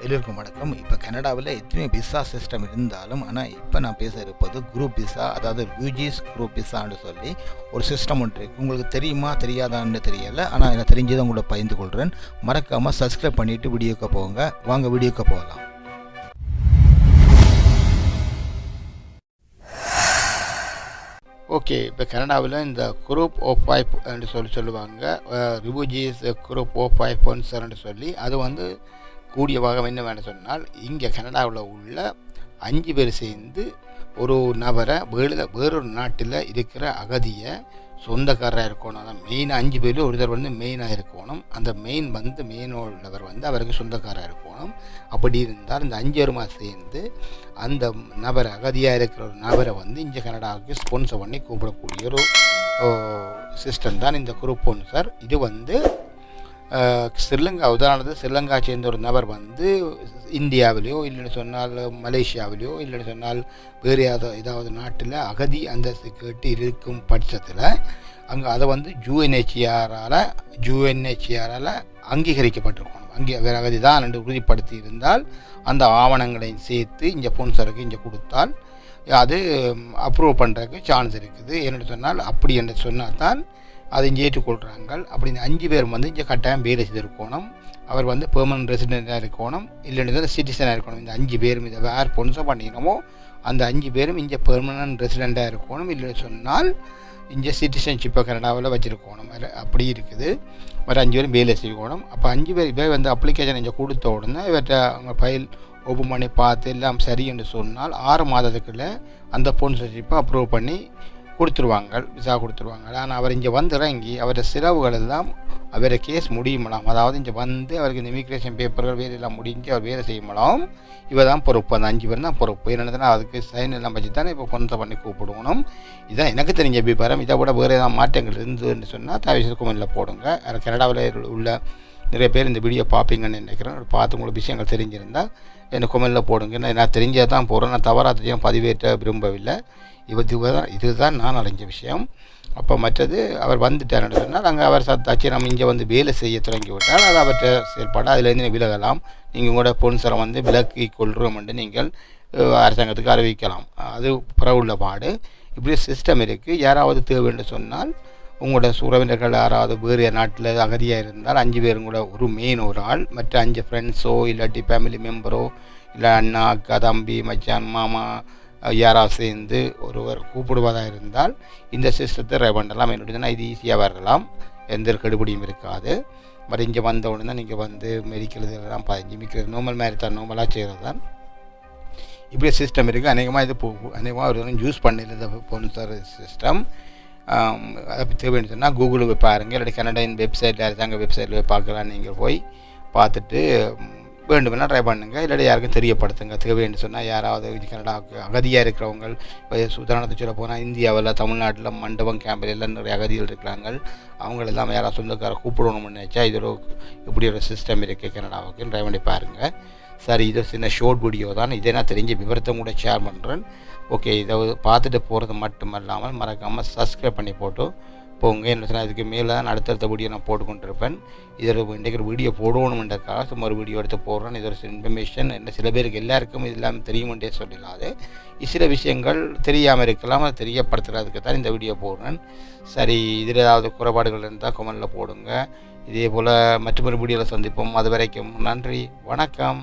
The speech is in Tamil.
எல்லோருக்கும் வணக்கம். இப்போ கனடாவில் எத்தனை விசா சிஸ்டம் இருந்தாலும், ஆனால் இப்போ நான் பேச இருப்பது குரூப் விசா, அதாவது யூஜிஸ் குரூப் விசான்னு சொல்லி ஒரு சிஸ்டம் ஒன்று இருக்குது. உங்களுக்கு தெரியுமா தெரியாதான்னு தெரியலை, ஆனால் எனக்கு தெரிஞ்சதை உங்களை பகிர்ந்து கொள்கிறேன். மறக்காமல் சப்ஸ்கிரைப் பண்ணிவிட்டு வீடியோக்கு போங்க. வாங்க வீடியோக்கு போகலாம். ஓகே, இப்போ கனடாவில் இந்த குரூப் ஆஃப் 5 என்று சொல்லுவாங்க. ரிஃப்யூஜிஸ் குரூப் ஆஃப் 5.7 சொல்லி அது வந்து கூடிய வகை என்ன வேணும் சொன்னால், இங்கே கனடாவில் உள்ள 5 பேர் சேர்ந்து ஒரு நபரை வேறொரு நாட்டில் இருக்கிற அகதியை சொந்தக்காரராக இருக்கணும். அதான் மெயினாக 5 பேரில் ஒருத்தர் வந்து மெயினாக இருக்கணும். அந்த மெயினோடவர் வந்து அவருக்கு சொந்தக்காரராக இருக்கணும். அப்படி இருந்தால் இந்த 5 பேருமா சேர்ந்து அந்த நபரை அகதியாக இருக்கிற ஒரு நபரை வந்து இங்கே கனடாவுக்கு ஸ்பான்சர் பண்ணி கூப்பிடக்கூடிய ஒரு சிஸ்டம் தான் இந்த குரூப் ஸ்பான்சர். இது வந்து உதாரணத்துக்கு ஸ்ரீலங்கா சேர்ந்த ஒரு நபர் வந்து இந்தியாவிலையோ இல்லைன்னு சொன்னால் மலேசியாவிலையோ இல்லைன்னு சொன்னால் வேறு ஏதாவது நாட்டில் அகதி அந்தஸ்து கேட்டு இருக்கும் பட்சத்தில் அங்கே அதை வந்து யூஎன்ஹெச்ஆரால் அங்கீகரிக்கப்பட்டிருக்கணும். வேறு அகதி தான் என்று உறுதிப்படுத்தி இருந்தால் அந்த ஆவணங்களையும் சேர்த்து இங்கே ஸ்பான்சருக்கு இங்கே கொடுத்தால் அது அப்ரூவ் பண்ணுறதுக்கு சான்ஸ் இருக்குது. என்னென்னு சொன்னால் அப்படி என்று சொன்னால் தான் அதை இங்கே ஏற்றுக்கொள்கிறாங்க. அப்படி இந்த 5 பேரும் வந்து இங்கே கட்டாயம் வேலை செய்திருக்கணும். அவர் வந்து பெர்மனன்ட் ரெசிடெண்ட்டாக இருக்கணும், இல்லைன்னு சிட்டிசனாக இருக்கணும். இந்த 5 பேரும் இதை வேறு ஸ்பான்சர் பண்ணிக்கணுமோ அந்த 5 பேரும் இங்கே பெர்மனன்ட் ரெசிடெண்ட்டாக இருக்கணும், இல்லைன்னு சொன்னால் இங்கே சிட்டிசன்ஷிப்பை கனடாவில் வச்சுருக்கணும். அப்படி இருக்குது. ஒரு 5 பேரும் வேலை செய்யணும். அப்போ 5 பேர் வந்து அப்ளிகேஷன் இங்கே கொடுத்த உடனே இவற்றை அவங்க ஃபைல் ஓப்பன் பண்ணி பார்த்து எல்லாம் சரி என்று சொன்னால் 6 மாதத்துக்குள்ளே அந்த ஸ்பான்சர்ஷிப்பை அப்ரூவ் பண்ணி கொடுத்துருவாங்க, விசா கொடுத்துருவாங்க. ஆனால் அவர் இங்கே வந்து இறங்கி அவருடைய செலவுகள் எல்லாம் அவரை கேஸ் முடியுமலாம். அதாவது இங்கே வந்து அவருக்கு இந்த இமிக்ரேஷன் பேப்பர்கள் வேலையெல்லாம் முடிஞ்சு அவர் வேலை செய்யுமலாம். இவர் தான் பொறுப்பு, அந்த 5 பேர் தான் பொறுப்பு. என்னதுன்னா அதுக்கு சைன் எல்லாம் வச்சு தானே இப்போ ஸ்பான்சர் பண்ணி கூப்பிடுவோம். இதுதான் எனக்கு தெரிஞ்ச அபிப்பிராயம். இதை விட வேறு ஏதாவது மாற்றங்கள் இருந்ததுன்னு சொன்னால் தயவுசெய்து கமெண்ட்டில் போடுங்க. கனடாவில் உள்ள நிறைய பேர் இந்த வீடியோ பார்ப்பீங்கன்னு நினைக்கிறேன். பார்த்து உங்களுக்கு விஷயங்கள் தெரிஞ்சிருந்தால் எனக்கு கமெண்ட்டில் போடுங்க. நான் தெரிஞ்சால் தான் போகிறேன், நான் தவறாக தெரியும் பதிவேற்ற விரும்பவில்லை. இதுதான் நான் அடைஞ்ச விஷயம். அப்போ மற்றது அவர் வந்துட்டார்னு சொன்னால் நாங்கள் அவர் சத்தாச்சு நம்ம இங்கே வந்து வேலை செய்ய தொடங்கி விட்டால் அது அவற்றை செயல்பாடு அதிலேருந்து விலகலாம். நீங்கள் உங்களோட ஸ்பான்சரை வந்து விலக்கி கொள்கிறோம் என்று நீங்கள் அரசாங்கத்துக்கு அறிவிக்கலாம். அது புறவுள்ள பாடு. இப்படி சிஸ்டம் இருக்குது. யாராவது தேவைன்னு சொன்னால் உங்களோட உறவினர்கள் யாராவது வேறு நாட்டில் அகதியாக இருந்தால் 5 பேரும் கூட ஒரு மெயின் ஒரு ஆள், மற்ற 5 ஃப்ரெண்ட்ஸோ இல்லாட்டி ஃபேமிலி மெம்பரோ இல்லை அண்ணா அக்கா தம்பி மச்சான் மாமா யாராவது சேர்ந்து ஒருவர் கூப்பிடுவதாக இருந்தால் இந்த சிஸ்டத்தை ட்ரை பண்ணலாம். என்னுடையதுனா இது ஈஸியாக வரலாம், எந்த கெடுபடியும் இருக்காது. பட் இங்கே வந்த உடனே நீங்கள் வந்து மெடிக்கல் இதெல்லாம் மிக்கிறது நார்மல் மாதிரி தான், நார்மலாக செய்கிறது தான். இப்படி சிஸ்டம் இருக்குது. அநேகமாக இது அநேகமாக ஒரு யூஸ் பண்ணல இந்த ஸ்பான்சர் சிஸ்டம். அதை தேவைன்னு சொன்னால் கூகுளில் போய் பாருங்கள், இல்லாட்டி கனடாயின் வெப்சைட்டில் அரசாங்க வெப்சைட்டில் போய் பார்க்கலாம். நீங்கள் போய் பார்த்துட்டு வேண்டுமென்னா ட்ரை பண்ணுங்கள், இல்லாட்டி யாருக்கும் தெரியப்படுத்துங்க. தேவைன்னு சொன்னால் யாராவது கனடாவுக்கு அகதியாக இருக்கிறவங்க, உதாரணத்தை சொல்ல போனால் இந்தியாவில் தமிழ்நாட்டில் மண்டபம் கேம்பில் எல்லாம் நிறைய அகதிகள் இருக்கிறாங்க. அவங்களெல்லாம் யாராவது சொந்தக்கார கூப்பிடணும்னு நினச்சா இது இப்படி ஒரு சிஸ்டம் இருக்குது கனடாவுக்கு, ட்ரை பண்ணி பாருங்கள். சரி, இது சின்ன ஷார்ட் வீடியோ தான். இதை நான் தெரிஞ்ச விவரத்தை கூட ஷேர் பண்ணுறேன். ஓகே, இதை பார்த்துட்டு போகிறது மட்டும் இல்லாமல் மறக்காமல் சப்ஸ்கிரைப் பண்ணி போட்டு போங்க. என்ன சொன்னால் இதுக்கு மேலே தான் அடுத்தடுத்த வீடியோ நான் போட்டுக்கொண்டிருப்பேன். இதில் இன்றைக்கு ஒரு வீடியோ போடணுமென்றக்காக சும்மா ஒரு வீடியோ எடுத்து போடுறேன். இது ஒரு இன்ஃபர்மேஷன். என்ன சில பேருக்கு எல்லாருக்கும் இதெல்லாம் தெரியுமென்றே சொல்லலாது. சில விஷயங்கள் தெரியாமல் இருக்கலாம், அதை தெரியப்படுத்துறதுக்கு தான் இந்த வீடியோ போடுறேன். சரி, இதில் ஏதாவது குறைபாடுகள் இருந்தால் கமெண்டில் போடுங்க. இதே போல் மற்றொரு வீடியோவில் சந்திப்போம். அது வரைக்கும் நன்றி, வணக்கம்.